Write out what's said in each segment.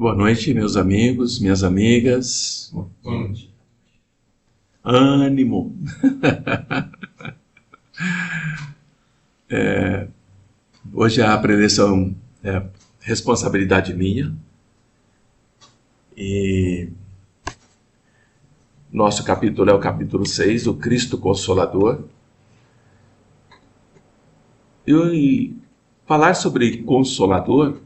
Boa noite, meus amigos, minhas amigas. Ânimo. Hoje a preleção é responsabilidade minha. E nosso capítulo é o capítulo 6, o Cristo Consolador. E falar sobre Consolador,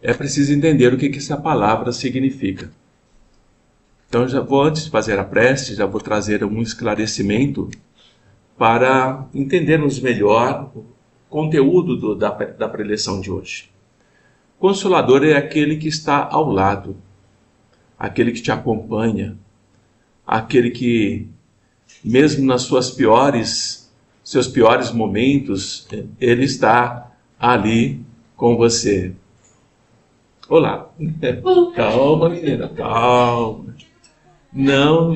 é preciso entender o que essa palavra significa. Então, antes de fazer a prece, já vou trazer um esclarecimento para entendermos melhor o conteúdo da preleção de hoje. Consolador é aquele que está ao lado, aquele que te acompanha, aquele que, mesmo nas seus piores momentos, ele está ali com você. Olá. Calma, menina, calma. Não,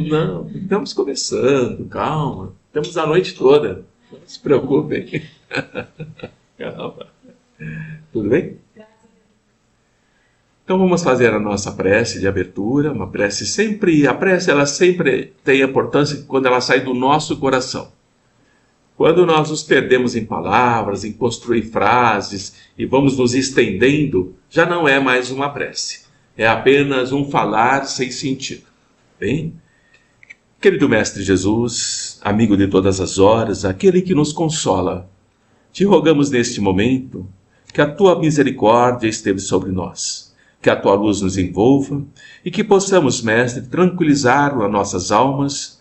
estamos começando, calma. Estamos a noite toda. Não se preocupem. Calma. Tudo bem? Então vamos fazer a nossa prece de abertura. A prece ela sempre tem importância quando ela sai do nosso coração. Quando nós nos perdemos em palavras, em construir frases e vamos nos estendendo, já não é mais uma prece. É apenas um falar sem sentido. Bem? Querido Mestre Jesus, amigo de todas as horas, aquele que nos consola, te rogamos neste momento que a tua misericórdia esteja sobre nós, que a tua luz nos envolva e que possamos, Mestre, tranquilizar as nossas almas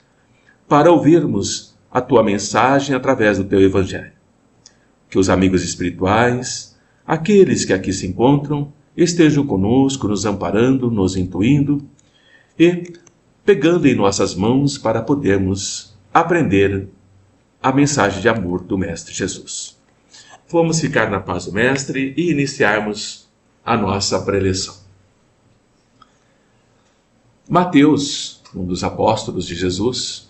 para ouvirmos a tua mensagem através do teu evangelho. Que os amigos espirituais, aqueles que aqui se encontram, estejam conosco, nos amparando, nos intuindo e pegando em nossas mãos para podermos aprender a mensagem de amor do Mestre Jesus. Vamos ficar na paz do Mestre e iniciarmos a nossa preleção. Mateus, um dos apóstolos de Jesus,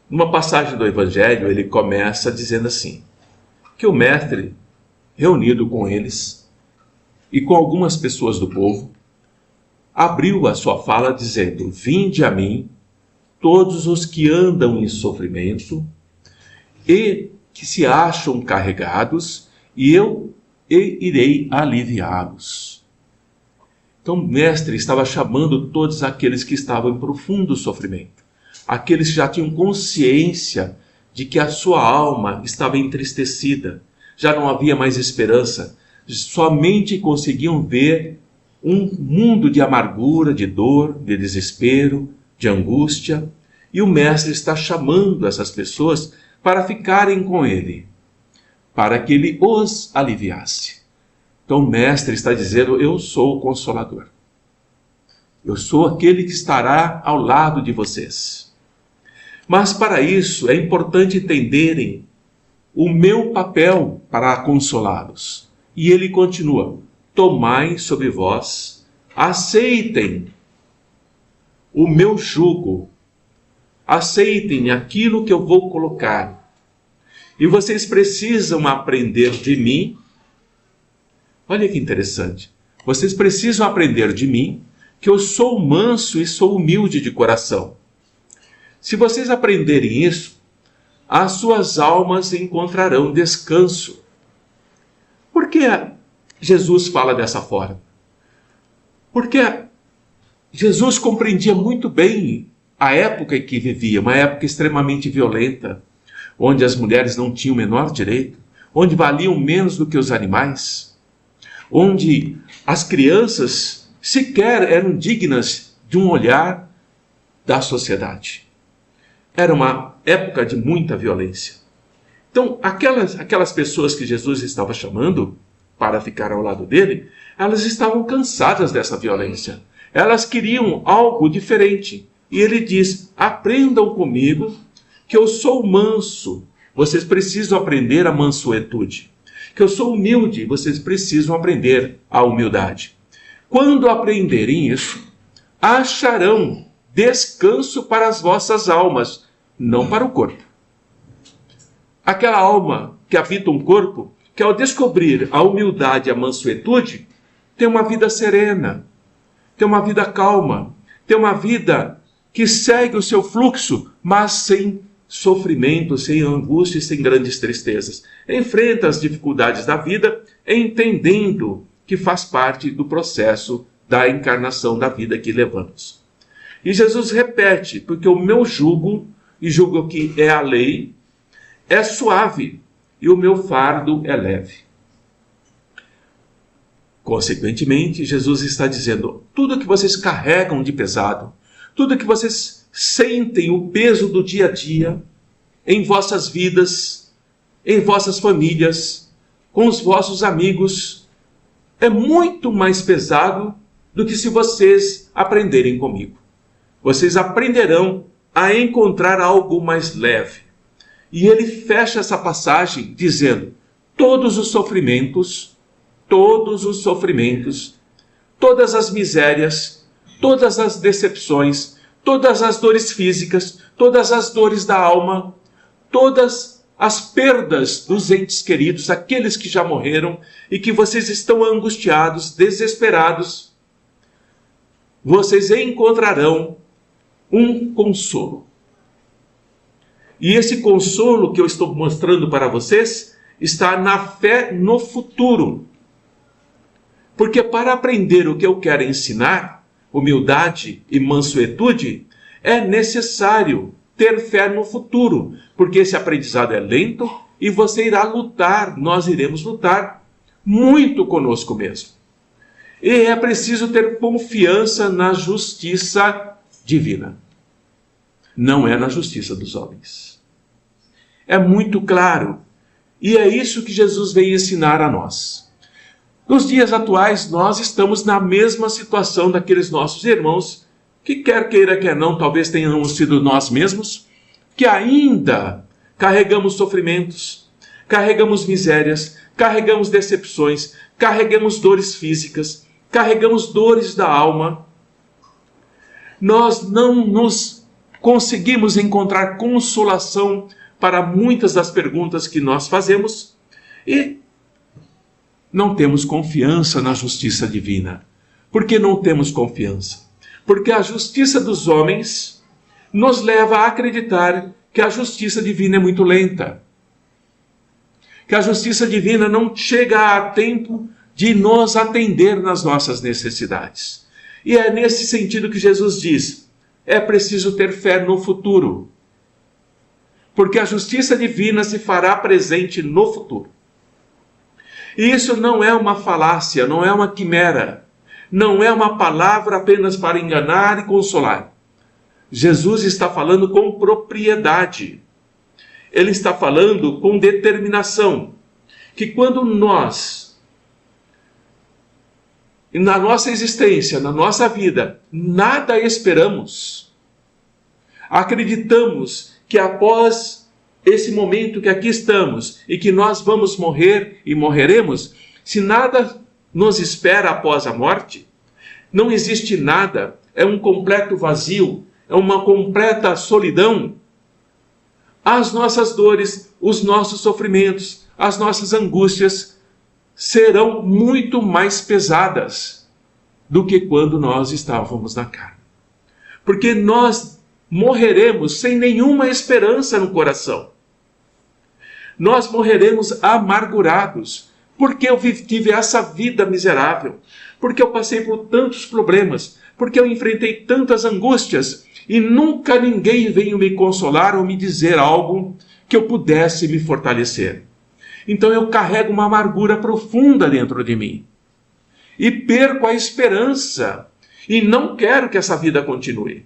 numa passagem do Evangelho, ele começa dizendo assim, que o Mestre, reunido com eles e com algumas pessoas do povo, abriu a sua fala dizendo, vinde a mim, todos os que andam em sofrimento e que se acham carregados, e eu irei aliviá-los. Então o Mestre estava chamando todos aqueles que estavam em profundo sofrimento. Aqueles que já tinham consciência de que a sua alma estava entristecida, já não havia mais esperança, somente conseguiam ver um mundo de amargura, de dor, de desespero, de angústia, e o Mestre está chamando essas pessoas para ficarem com ele, para que ele os aliviasse. Então o Mestre está dizendo, eu sou o Consolador. Eu sou aquele que estará ao lado de vocês. Mas para isso é importante entenderem o meu papel para consolá-los. E ele continua, tomai sobre vós, aceitem o meu jugo, aceitem aquilo que eu vou colocar. E vocês precisam aprender de mim. Olha que interessante. Vocês precisam aprender de mim, que eu sou manso e sou humilde de coração. Se vocês aprenderem isso, as suas almas encontrarão descanso. Por que Jesus fala dessa forma? Porque Jesus compreendia muito bem a época em que vivia, uma época extremamente violenta, onde as mulheres não tinham o menor direito, onde valiam menos do que os animais, onde as crianças sequer eram dignas de um olhar da sociedade. Era uma época de muita violência. Então, aquelas pessoas que Jesus estava chamando para ficar ao lado dele, elas estavam cansadas dessa violência. Elas queriam algo diferente. E ele diz, aprendam comigo, que eu sou manso. Vocês precisam aprender a mansuetude. Que eu sou humilde, vocês precisam aprender a humildade. Quando aprenderem isso, acharão descanso para as vossas almas, não para o corpo. Aquela alma que habita um corpo, que ao descobrir a humildade e a mansuetude, ter uma vida serena, ter uma vida calma, ter uma vida que segue o seu fluxo, mas sem sofrimento, sem angústia e sem grandes tristezas. Enfrenta as dificuldades da vida, entendendo que faz parte do processo da encarnação da vida que levamos. E Jesus repete, porque o meu jugo, e jugo que é a lei, é suave, e o meu fardo é leve. Consequentemente, Jesus está dizendo, tudo que vocês carregam de pesado, tudo que vocês sentem o peso do dia a dia, em vossas vidas, em vossas famílias, com os vossos amigos, é muito mais pesado do que se vocês aprenderem comigo. Vocês aprenderão a encontrar algo mais leve. E ele fecha essa passagem dizendo, todas as misérias, todas as decepções, todas as dores físicas, todas as dores da alma, todas as perdas dos entes queridos, aqueles que já morreram e que vocês estão angustiados, desesperados, vocês encontrarão um consolo. E esse consolo que eu estou mostrando para vocês está na fé no futuro. Porque para aprender o que eu quero ensinar, humildade e mansuetude, é necessário ter fé no futuro, porque esse aprendizado é lento e você irá lutar, nós iremos lutar muito conosco mesmo. E é preciso ter confiança na justiça divina. Não é na justiça dos homens. É muito claro. E é isso que Jesus veio ensinar a nós. Nos dias atuais, nós estamos na mesma situação daqueles nossos irmãos, que quer queira, quer não, talvez tenhamos sido nós mesmos, que ainda carregamos sofrimentos, carregamos misérias, carregamos decepções, carregamos dores físicas, carregamos dores da alma. Nós não nos conseguimos encontrar consolação para muitas das perguntas que nós fazemos e não temos confiança na justiça divina. Por que não temos confiança? Porque a justiça dos homens nos leva a acreditar que a justiça divina é muito lenta. Que a justiça divina não chega a tempo de nos atender nas nossas necessidades. E é nesse sentido que Jesus diz, é preciso ter fé no futuro. Porque a justiça divina se fará presente no futuro. E isso não é uma falácia, não é uma quimera, não é uma palavra apenas para enganar e consolar. Jesus está falando com propriedade. Ele está falando com determinação. Que quando nós, na nossa existência, na nossa vida, nada esperamos, acreditamos que após esse momento que aqui estamos e que nós vamos morrer e morreremos, se nada nos espera após a morte, não existe nada, é um completo vazio, é uma completa solidão, as nossas dores, os nossos sofrimentos, as nossas angústias serão muito mais pesadas do que quando nós estávamos na carne. Porque nós morreremos sem nenhuma esperança no coração. Nós morreremos amargurados, porque eu tive essa vida miserável, porque eu passei por tantos problemas, porque eu enfrentei tantas angústias, e nunca ninguém veio me consolar ou me dizer algo que eu pudesse me fortalecer. Então eu carrego uma amargura profunda dentro de mim, e perco a esperança, e não quero que essa vida continue.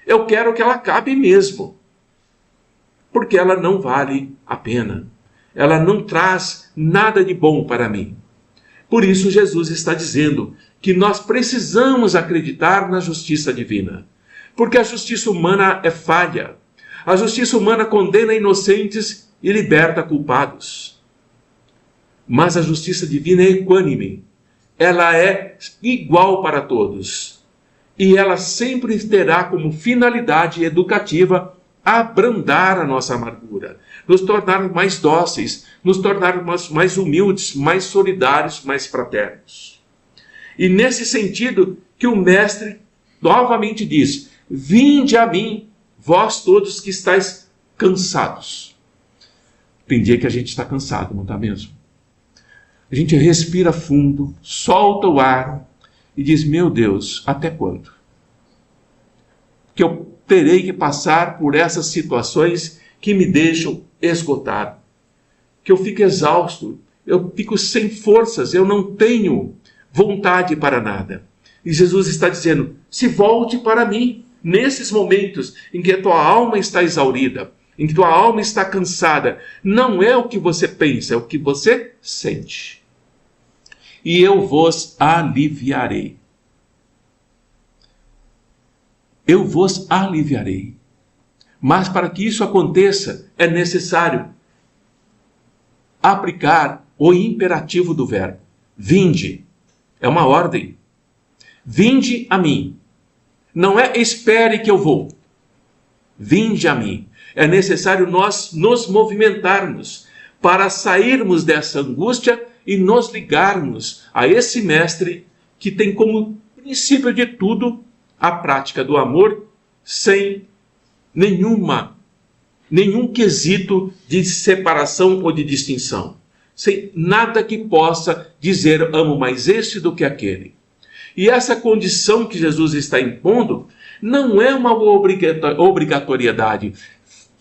Eu quero que ela acabe mesmo. Porque ela não vale a pena. Ela não traz nada de bom para mim. Por isso Jesus está dizendo que nós precisamos acreditar na justiça divina. Porque a justiça humana é falha. A justiça humana condena inocentes e liberta culpados. Mas a justiça divina é equânime. Ela é igual para todos. E ela sempre terá como finalidade educativa abrandar a nossa amargura, nos tornar mais dóceis, nos tornar mais humildes, mais solidários, mais fraternos. E nesse sentido que o mestre novamente diz: vinde a mim, vós todos que estáis cansados. Tem dia que a gente está cansado, não está mesmo? A gente respira fundo, solta o ar e diz: meu Deus, até quando? Que eu terei que passar por essas situações que me deixam esgotado, que eu fico exausto, eu fico sem forças, eu não tenho vontade para nada. E Jesus está dizendo: se volte para mim, nesses momentos em que a tua alma está exaurida, em que tua alma está cansada. Não é o que você pensa, é o que você sente. E eu vos aliviarei. Eu vos aliviarei. Mas para que isso aconteça, é necessário aplicar o imperativo do verbo. Vinde. É uma ordem. Vinde a mim. Não é espere que eu vou. Vinde a mim. É necessário nós nos movimentarmos para sairmos dessa angústia e nos ligarmos a esse mestre que tem como princípio de tudo a prática do amor sem nenhum quesito de separação ou de distinção. Sem nada que possa dizer amo mais este do que aquele. E essa condição que Jesus está impondo não é uma obrigatoriedade.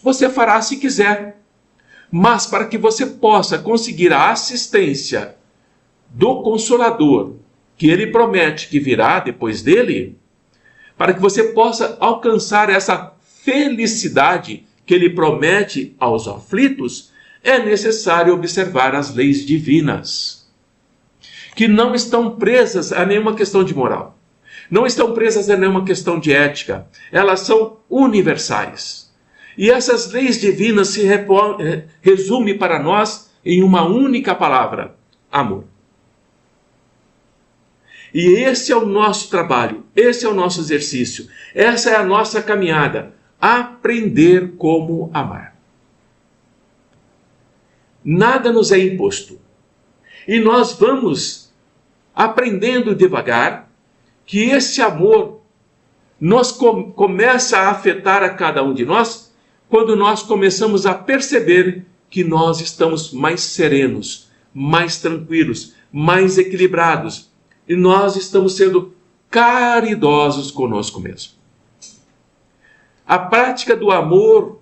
Você fará se quiser. Mas para que você possa conseguir a assistência do Consolador, que ele promete que virá depois dele, para que você possa alcançar essa felicidade que ele promete aos aflitos, é necessário observar as leis divinas, que não estão presas a nenhuma questão de moral, não estão presas a nenhuma questão de ética, elas são universais. E essas leis divinas se resumem para nós em uma única palavra: amor. E esse é o nosso trabalho, esse é o nosso exercício, essa é a nossa caminhada, aprender como amar. Nada nos é imposto. E nós vamos aprendendo devagar que esse amor começa a afetar a cada um de nós quando nós começamos a perceber que nós estamos mais serenos, mais tranquilos, mais equilibrados. E nós estamos sendo caridosos conosco mesmo. A prática do amor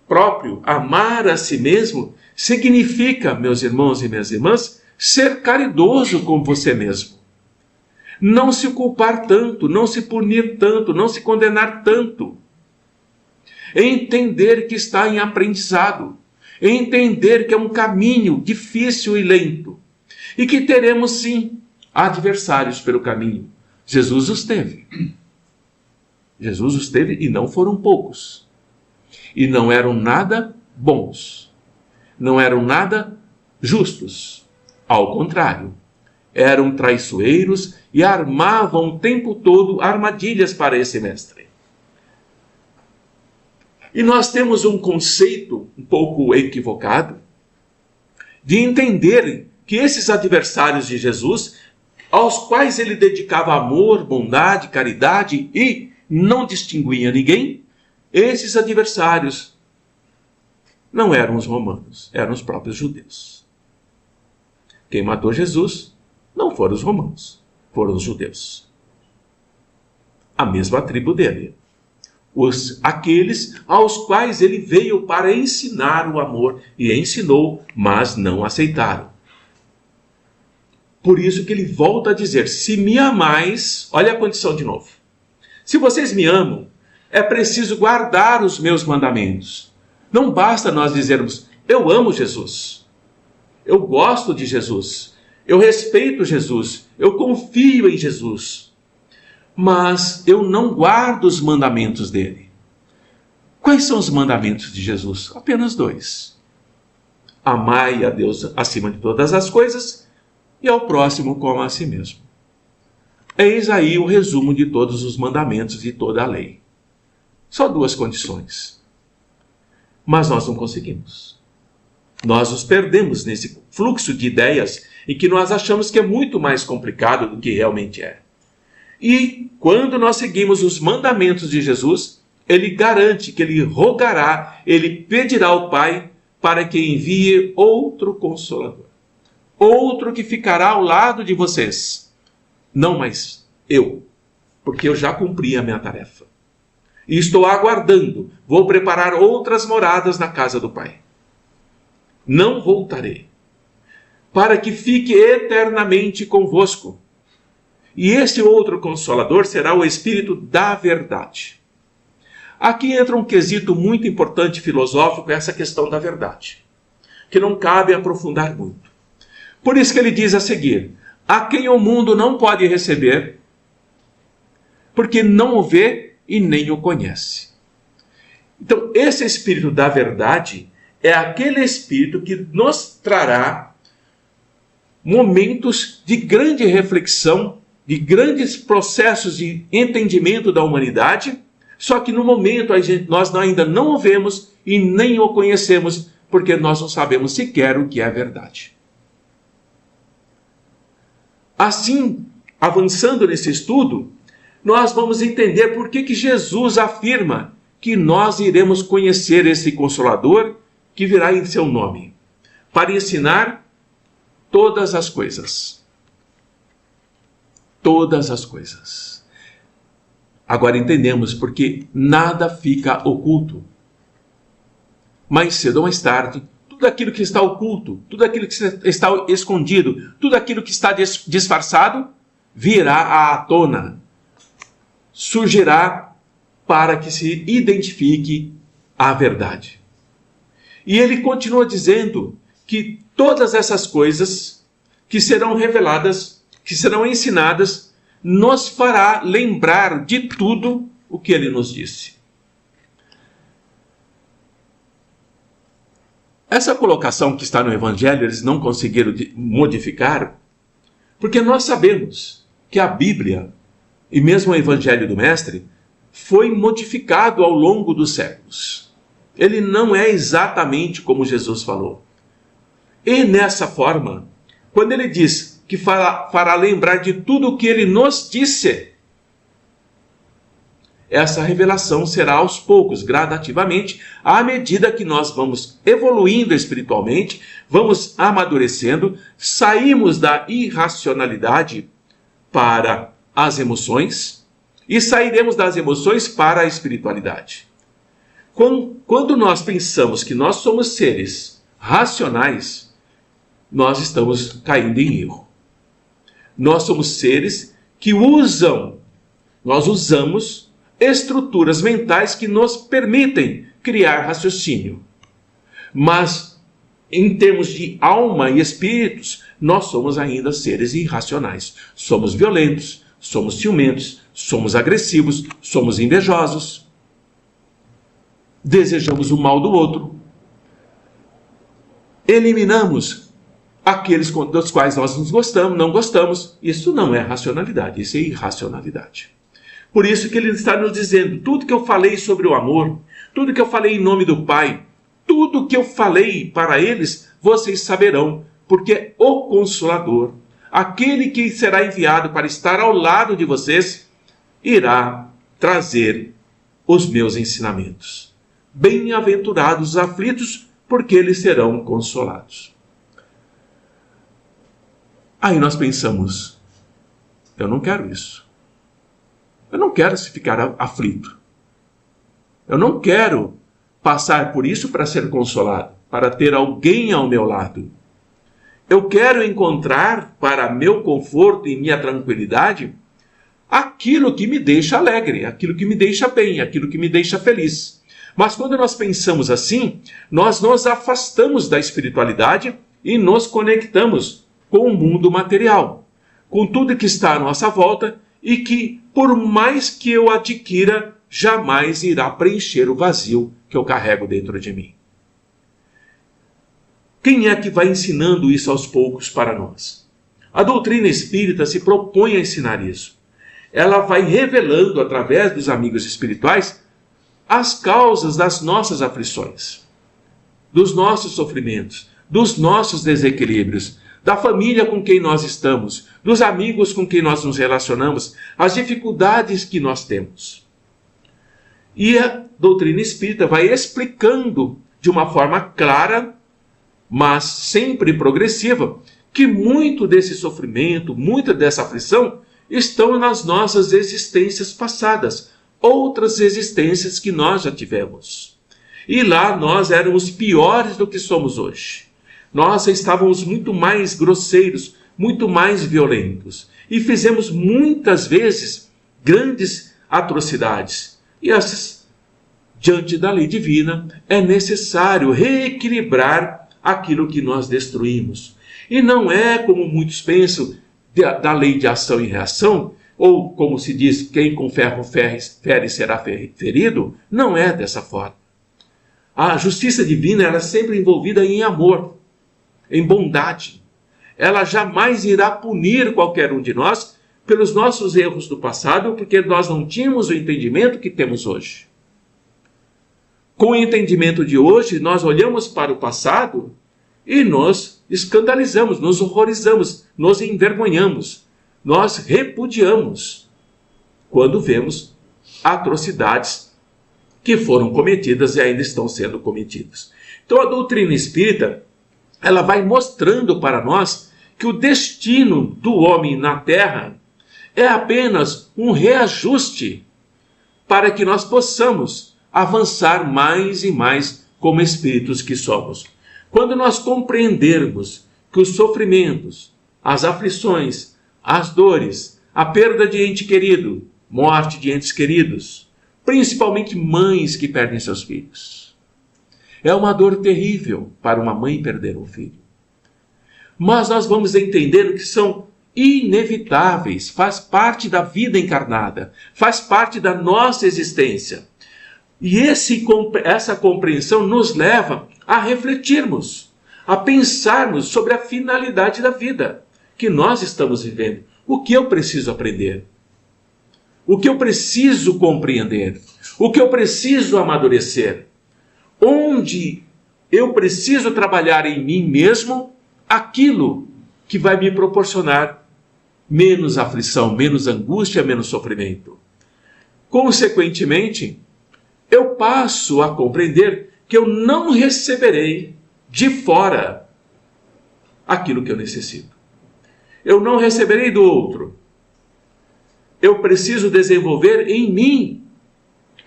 próprio, amar a si mesmo, significa, meus irmãos e minhas irmãs, ser caridoso com você mesmo. Não se culpar tanto, não se punir tanto, não se condenar tanto. Entender que está em aprendizado. Entender que é um caminho difícil e lento. E que teremos, sim, adversários pelo caminho. Jesus os teve. Jesus os teve e não foram poucos. E não eram nada bons. Não eram nada justos. Ao contrário, eram traiçoeiros e armavam o tempo todo armadilhas para esse mestre. E nós temos um conceito um pouco equivocado de entender que esses adversários de Jesus, aos quais ele dedicava amor, bondade, caridade e não distinguia ninguém, esses adversários não eram os romanos, eram os próprios judeus. Quem matou Jesus não foram os romanos, foram os judeus. A mesma tribo dele. Aqueles aos quais ele veio para ensinar o amor, e ensinou, mas não aceitaram. Por isso que ele volta a dizer: se me amais, olha a condição de novo. Se vocês me amam, é preciso guardar os meus mandamentos. Não basta nós dizermos: eu amo Jesus, eu gosto de Jesus, eu respeito Jesus, eu confio em Jesus, mas eu não guardo os mandamentos dele. Quais são os mandamentos de Jesus? Apenas 2. Amai a Deus acima de todas as coisas e ao próximo como a si mesmo. Eis aí o resumo de todos os mandamentos e toda a lei. Só 2 condições. Mas nós não conseguimos. Nós nos perdemos nesse fluxo de ideias e que nós achamos que é muito mais complicado do que realmente é. E quando nós seguimos os mandamentos de Jesus, ele garante que ele rogará, ele pedirá ao Pai para que envie outro Consolador. Outro que ficará ao lado de vocês. Não mais eu, porque eu já cumpri a minha tarefa. E estou aguardando, vou preparar outras moradas na casa do Pai. Não voltarei, para que fique eternamente convosco. E esse outro Consolador será o Espírito da verdade. Aqui entra um quesito muito importante filosófico, essa questão da verdade, que não cabe aprofundar muito. Por isso que ele diz a seguir: a quem o mundo não pode receber, porque não o vê e nem o conhece. Então, esse Espírito da verdade é aquele Espírito que nos trará momentos de grande reflexão, de grandes processos de entendimento da humanidade, só que no momento nós ainda não o vemos e nem o conhecemos, porque nós não sabemos sequer o que é a verdade. Assim, avançando nesse estudo, nós vamos entender por que Jesus afirma que nós iremos conhecer esse Consolador que virá em seu nome, para ensinar todas as coisas. Todas as coisas. Agora entendemos porque nada fica oculto. Mais cedo ou mais tarde, tudo aquilo que está oculto, tudo aquilo que está escondido, tudo aquilo que está disfarçado, virá à tona. Surgirá para que se identifique a verdade. E ele continua dizendo que todas essas coisas que serão reveladas, que serão ensinadas, nos fará lembrar de tudo o que ele nos disse. Essa colocação que está no Evangelho, eles não conseguiram modificar, porque nós sabemos que a Bíblia, e mesmo o Evangelho do Mestre, foi modificado ao longo dos séculos. Ele não é exatamente como Jesus falou. E nessa forma, quando ele diz que fará lembrar de tudo o que ele nos disse, essa revelação será aos poucos, gradativamente, à medida que nós vamos evoluindo espiritualmente, vamos amadurecendo, saímos da irracionalidade para as emoções e sairemos das emoções para a espiritualidade. Quando nós pensamos que nós somos seres racionais, nós estamos caindo em erro. Nós somos seres que nós usamos estruturas mentais que nos permitem criar raciocínio. Mas, em termos de alma e espíritos, nós somos ainda seres irracionais. Somos violentos, somos ciumentos, somos agressivos, somos invejosos. Desejamos o mal do outro. Eliminamos aqueles dos quais nós não gostamos. Isso não é racionalidade, isso é irracionalidade. Por isso que ele está nos dizendo, tudo que eu falei sobre o amor, tudo que eu falei em nome do Pai, tudo que eu falei para eles, vocês saberão, porque o Consolador, aquele que será enviado para estar ao lado de vocês, irá trazer os meus ensinamentos. Bem-aventurados os aflitos, porque eles serão consolados. Aí nós pensamos, eu não quero isso. Eu não quero ficar aflito. Eu não quero passar por isso para ser consolado, para ter alguém ao meu lado. Eu quero encontrar para meu conforto e minha tranquilidade aquilo que me deixa alegre, aquilo que me deixa bem, aquilo que me deixa feliz. Mas quando nós pensamos assim, nós nos afastamos da espiritualidade e nos conectamos com o mundo material, com tudo que está à nossa volta e que, por mais que eu adquira, jamais irá preencher o vazio que eu carrego dentro de mim. Quem é que vai ensinando isso aos poucos para nós? A doutrina espírita se propõe a ensinar isso. Ela vai revelando, através dos amigos espirituais, as causas das nossas aflições, dos nossos sofrimentos, dos nossos desequilíbrios, da família com quem nós estamos, dos amigos com quem nós nos relacionamos, as dificuldades que nós temos. E a doutrina espírita vai explicando de uma forma clara, mas sempre progressiva, que muito desse sofrimento, muita dessa aflição, estão nas nossas existências passadas, outras existências que nós já tivemos. E lá nós éramos piores do que somos hoje. Nós estávamos muito mais grosseiros, muito mais violentos. E fizemos muitas vezes grandes atrocidades. E essas, diante da lei divina, é necessário reequilibrar aquilo que nós destruímos. E não é como muitos pensam da lei de ação e reação, ou como se diz, quem com ferro fere será ferido. Não é dessa forma. A justiça divina ela é sempre envolvida em amor, em bondade. Ela jamais irá punir qualquer um de nós pelos nossos erros do passado, porque nós não tínhamos o entendimento que temos hoje. Com o entendimento de hoje, nós olhamos para o passado e nos escandalizamos, nos horrorizamos, nos envergonhamos, nós repudiamos quando vemos atrocidades que foram cometidas e ainda estão sendo cometidas. Então a doutrina espírita, ela vai mostrando para nós que o destino do homem na Terra é apenas um reajuste para que nós possamos avançar mais e mais como espíritos que somos. Quando nós compreendermos que os sofrimentos, as aflições, as dores, a perda de ente querido, morte de entes queridos, principalmente mães que perdem seus filhos. É uma dor terrível para uma mãe perder um filho. Mas nós vamos entender que são inevitáveis, faz parte da vida encarnada, faz parte da nossa existência. E essa compreensão nos leva a refletirmos, a pensarmos sobre a finalidade da vida que nós estamos vivendo. O que eu preciso aprender? O que eu preciso compreender? O que eu preciso amadurecer? Onde eu preciso trabalhar em mim mesmo aquilo que vai me proporcionar menos aflição, menos angústia, menos sofrimento. Consequentemente, eu passo a compreender que eu não receberei de fora aquilo que eu necessito. Eu não receberei do outro. Eu preciso desenvolver em mim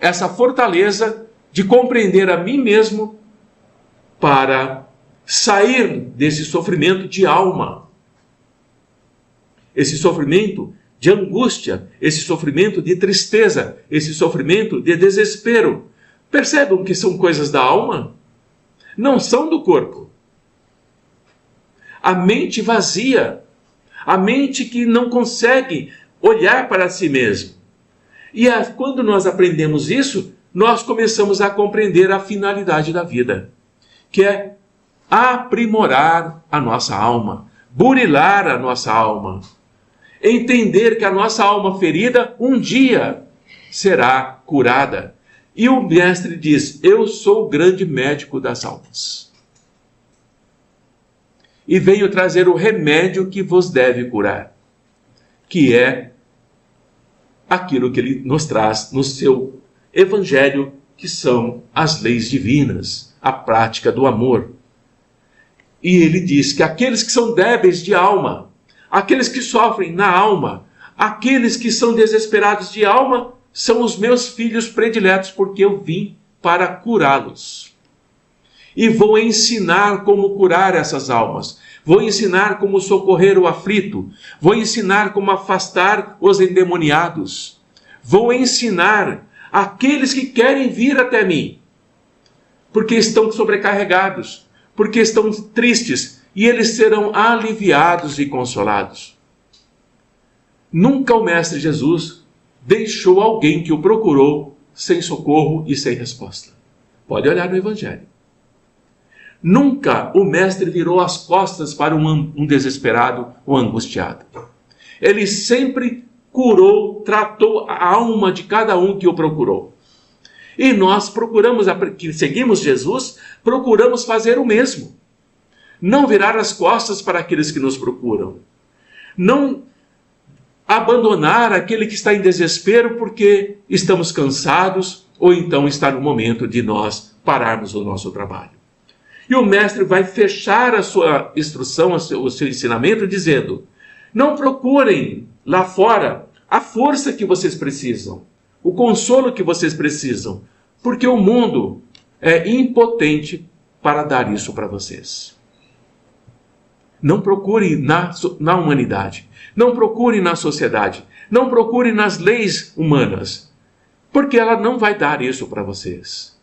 essa fortaleza de compreender a mim mesmo para sair desse sofrimento de alma, esse sofrimento de angústia, esse sofrimento de tristeza, esse sofrimento de desespero. Percebam que são coisas da alma, não são do corpo. A mente vazia, a mente que não consegue olhar para si mesmo. E quando nós aprendemos isso, nós começamos a compreender a finalidade da vida, que é aprimorar a nossa alma, burilar a nossa alma, entender que a nossa alma ferida um dia será curada. E o mestre diz: eu sou o grande médico das almas. E venho trazer o remédio que vos deve curar, que é aquilo que ele nos traz no seu evangelho, que são as leis divinas, a prática do amor. E ele diz que aqueles que são débeis de alma, aqueles que sofrem na alma, aqueles que são desesperados de alma, são os meus filhos prediletos, porque eu vim para curá-los. E vou ensinar como curar essas almas. Vou ensinar como socorrer o aflito. Vou ensinar como afastar os endemoniados. Vou ensinar aqueles que querem vir até mim, porque estão sobrecarregados, porque estão tristes, e eles serão aliviados e consolados. Nunca o Mestre Jesus deixou alguém que o procurou sem socorro e sem resposta. Pode olhar no Evangelho. Nunca o Mestre virou as costas para um desesperado ou angustiado. Ele sempre curou, tratou a alma de cada um que o procurou. E nós procuramos, que seguimos Jesus, procuramos fazer o mesmo. não virar as costas para aqueles que nos procuram, não abandonar aquele que está em desespero porque estamos cansados ou então está no momento de nós pararmos o nosso trabalho. E o mestre vai fechar a sua instrução, o seu ensinamento, dizendo: não procurem lá fora a força que vocês precisam, o consolo que vocês precisam, porque o mundo é impotente para dar isso para vocês. Não procure na humanidade, não procure na sociedade, não procure nas leis humanas, porque ela não vai dar isso para vocês.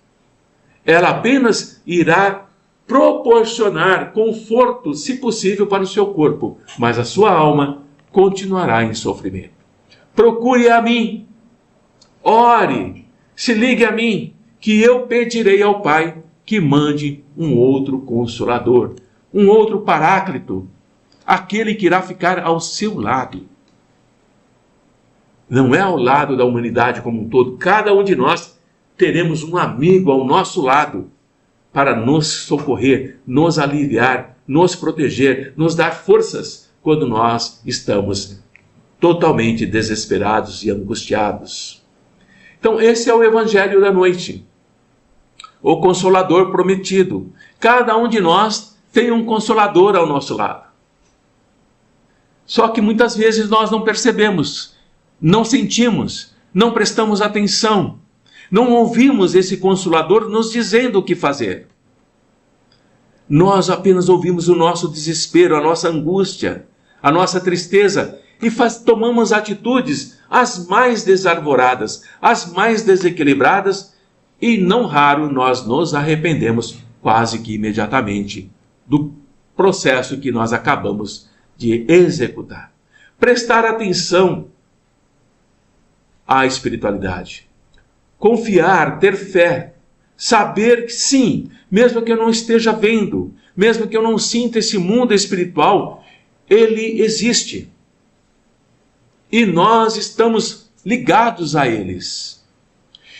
Ela apenas irá proporcionar conforto, se possível, para o seu corpo, mas a sua alma continuará em sofrimento. Procure a mim, ore, se ligue a mim, que eu pedirei ao Pai que mande um outro Consolador, um outro Paráclito, aquele que irá ficar ao seu lado. Não é ao lado da humanidade como um todo. Cada um de nós teremos um amigo ao nosso lado para nos socorrer, nos aliviar, nos proteger, nos dar forças quando nós estamos totalmente desesperados e angustiados. Então, esse é o Evangelho da noite. O Consolador prometido. Cada um de nós tem um Consolador ao nosso lado. Só que muitas vezes nós não percebemos, não sentimos, não prestamos atenção, não ouvimos esse Consolador nos dizendo o que fazer. Nós apenas ouvimos o nosso desespero, a nossa angústia, a nossa tristeza e tomamos atitudes as mais desarvoradas, as mais desequilibradas e não raro nós nos arrependemos quase que imediatamente do processo que nós acabamos de executar. Prestar atenção à espiritualidade. Confiar, ter fé. Saber que sim, mesmo que eu não esteja vendo, mesmo que eu não sinta esse mundo espiritual, ele existe. E nós estamos ligados a eles.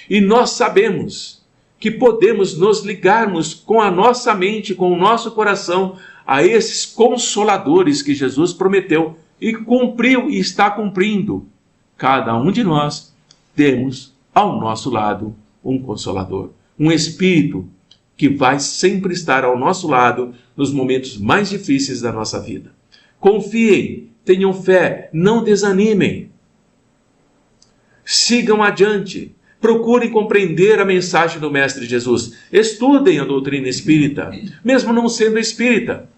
E nós sabemos que podemos nos ligarmos com a nossa mente, com o nosso coração, a esses consoladores que Jesus prometeu e cumpriu e está cumprindo. Cada um de nós temos ao nosso lado um consolador, um Espírito que vai sempre estar ao nosso lado nos momentos mais difíceis da nossa vida. Confiem, tenham fé, não desanimem. Sigam adiante. Procurem compreender a mensagem do Mestre Jesus. Estudem a doutrina espírita, mesmo não sendo espírita.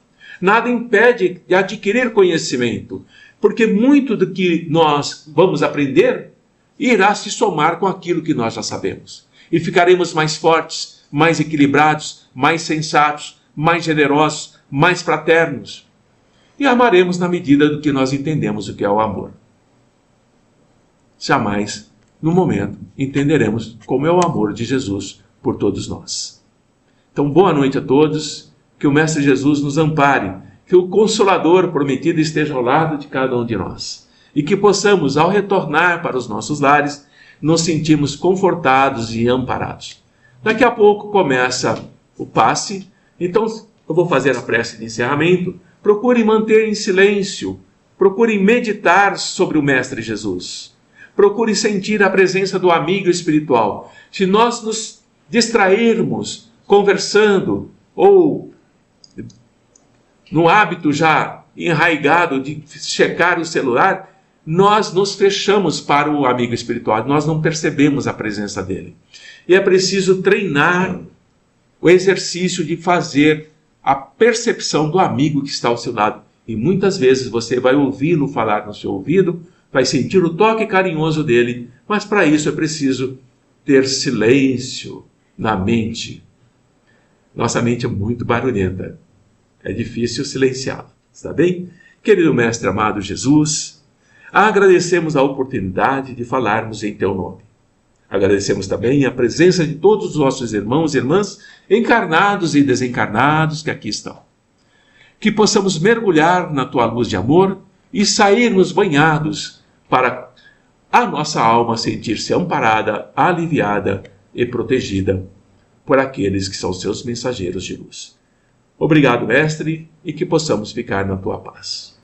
Nada impede de adquirir conhecimento, porque muito do que nós vamos aprender irá se somar com aquilo que nós já sabemos. E ficaremos mais fortes, mais equilibrados, mais sensatos, mais generosos, mais fraternos. E amaremos na medida do que nós entendemos o que é o amor. Jamais, no momento, entenderemos como é o amor de Jesus por todos nós. Então, boa noite a todos, que o Mestre Jesus nos ampare, que o Consolador prometido esteja ao lado de cada um de nós, e que possamos, ao retornar para os nossos lares, nos sentirmos confortados e amparados. Daqui a pouco começa o passe, então eu vou fazer a prece de encerramento. Procure manter em silêncio, procure meditar sobre o Mestre Jesus. Procure sentir a presença do amigo espiritual. Se nós nos distrairmos conversando ou no hábito já enraigado de checar o celular, nós nos fechamos para o amigo espiritual, nós não percebemos a presença dele. E é preciso treinar o exercício de fazer a percepção do amigo que está ao seu lado. E muitas vezes você vai ouvi-lo falar no seu ouvido, vai sentir o toque carinhoso dele, mas para isso é preciso ter silêncio na mente. Nossa mente é muito barulhenta, é difícil silenciá-la, está bem? Querido Mestre amado Jesus, agradecemos a oportunidade de falarmos em Teu nome. Agradecemos também a presença de todos os nossos irmãos e irmãs, encarnados e desencarnados que aqui estão. Que possamos mergulhar na Tua luz de amor e sairmos banhados para a nossa alma sentir-se amparada, aliviada e protegida por aqueles que são seus mensageiros de luz. Obrigado, mestre, e que possamos ficar na tua paz.